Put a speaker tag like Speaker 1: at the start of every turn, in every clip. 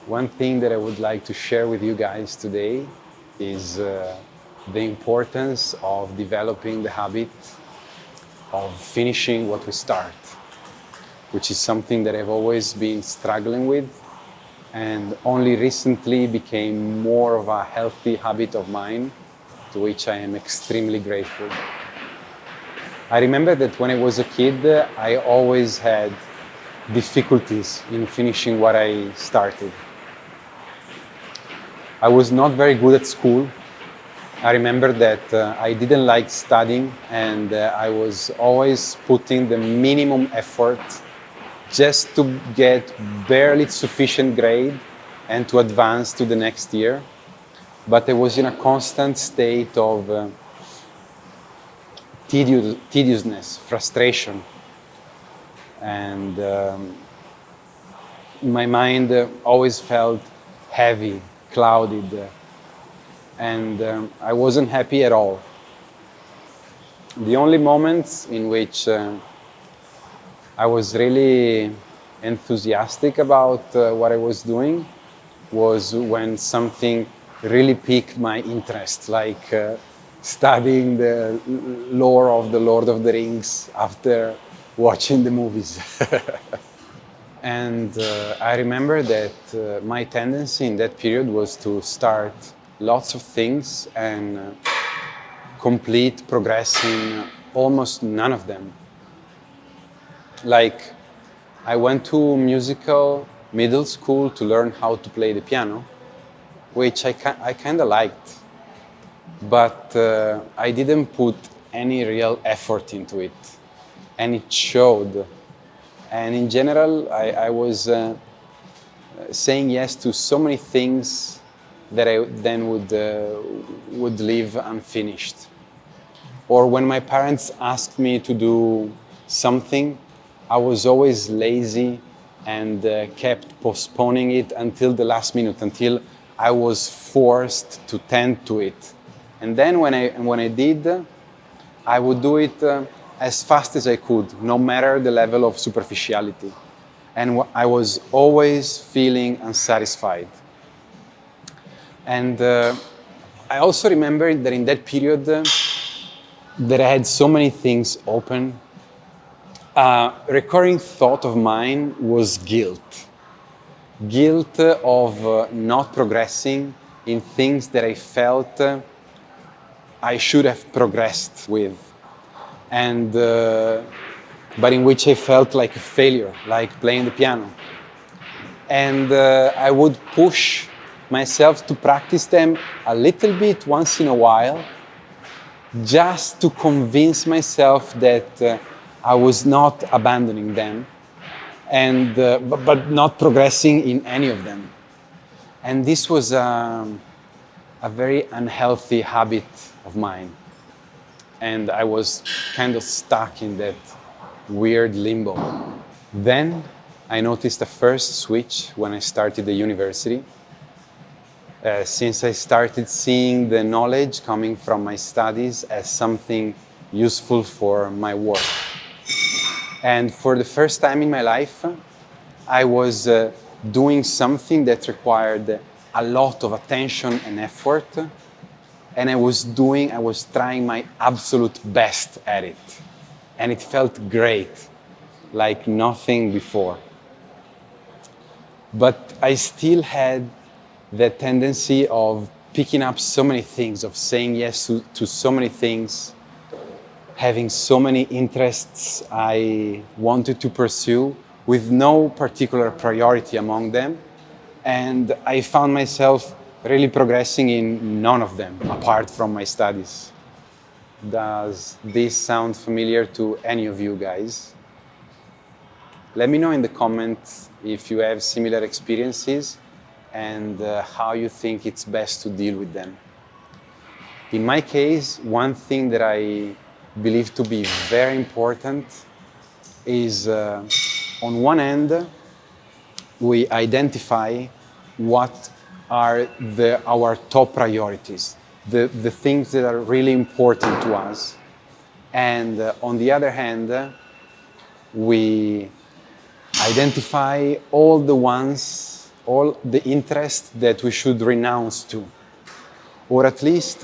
Speaker 1: One thing that I would like to share with you guys today is the importance of developing the habit of finishing what we start, which is something that I've always been struggling with and only recently became more of a healthy habit of mine, to which I am extremely grateful. I remember that when I was a kid, I always had difficulties in finishing what I started. I was not very good at school. I remember that I didn't like studying, and I was always putting the minimum effort just to get barely sufficient grade and to advance to the next year. But I was in a constant state of tediousness, frustration, and my mind always felt heavy, clouded, and I wasn't happy at all. The only moments in which I was really enthusiastic about what I was doing was when something really piqued my interest, like studying the lore of the Lord of the Rings after watching the movies. And I remember that my tendency in that period was to start lots of things and complete, progressing almost none of them. Like, I went to musical middle school to learn how to play the piano, which I kind of liked, but I didn't put any real effort into it, and it showed. And in general, I was saying yes to so many things that I then would leave unfinished. Or when my parents asked me to do something, I was always lazy and kept postponing it until the last minute, until I was forced to tend to it. And then when I did, I would do it as fast as I could, no matter the level of superficiality. And I was always feeling unsatisfied. And I also remember that in that period that I had so many things open, a recurring thought of mine was guilt. Guilt of not progressing in things that I felt I should have progressed with. And but in which I felt like a failure, like playing the piano. And I would push myself to practice them a little bit once in a while, just to convince myself that I was not abandoning them, and but not progressing in any of them. And this was a very unhealthy habit of mine. And I was kind of stuck in that weird limbo. Then I noticed a first switch when I started the university. Since I started seeing the knowledge coming from my studies as something useful for my work. And for the first time in my life, I was doing something that required a lot of attention and effort, and I was trying my absolute best at it. And it felt great, like nothing before. But I still had the tendency of picking up so many things, of saying yes to so many things, having so many interests I wanted to pursue with no particular priority among them. And I found myself really progressing in none of them, apart from my studies. Does this sound familiar to any of you guys? Let me know in the comments if you have similar experiences and how you think it's best to deal with them. In my case, one thing that I believe to be very important is, on one end, we identify what are our top priorities, the things that are really important to us. And on the other hand, we identify all the ones all the interest that we should renounce to, or at least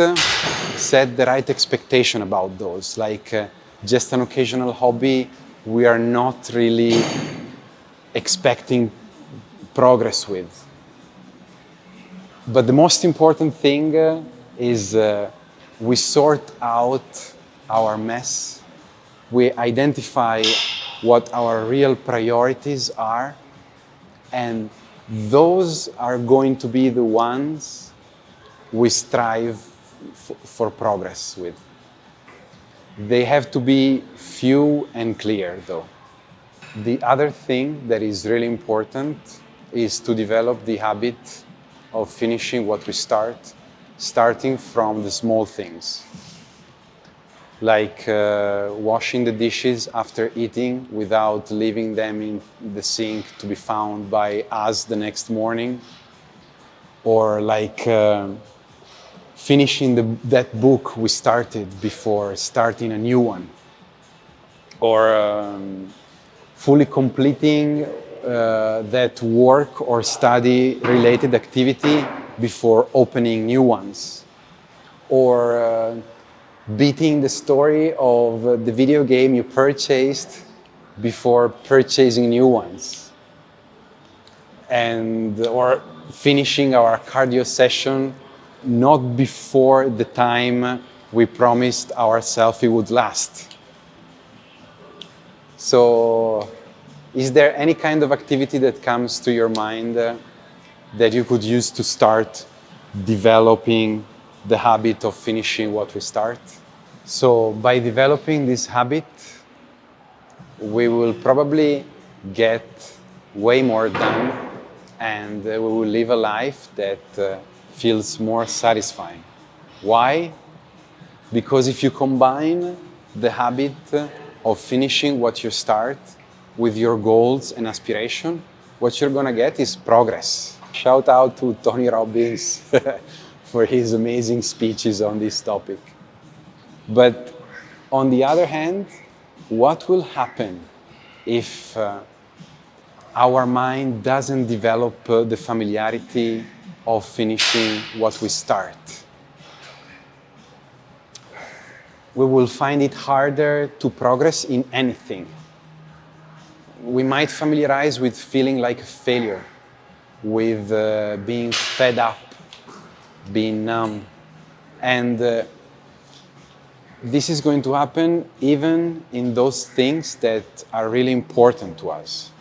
Speaker 1: set the right expectation about those, like just an occasional hobby we are not really expecting progress with. But the most important thing is we sort out our mess, we identify what our real priorities are, and those are going to be the ones we strive for progress with. They have to be few and clear, though. The other thing that is really important is to develop the habit of finishing what we start, starting from the small things, like washing the dishes after eating without leaving them in the sink to be found by us the next morning, or like finishing that book we started before starting a new one, or fully completing that work or study related activity before opening new ones, or beating the story of the video game you purchased before purchasing new ones, and or finishing our cardio session not before the time we promised ourselves it would last. So, is there any kind of activity that comes to your mind that you could use to start developing the habit of finishing what we start? So, by developing this habit, we will probably get way more done, and we will live a life that feels more satisfying. Why? Because if you combine the habit of finishing what you start with your goals and aspiration, what you're gonna get is progress. Shout out to Tony Robbins for his amazing speeches on this topic. But on the other hand, what will happen if our mind doesn't develop the familiarity of finishing what we start? We will find it harder to progress in anything. We might familiarize with feeling like a failure, with being fed up, being numb. And this is going to happen even in those things that are really important to us.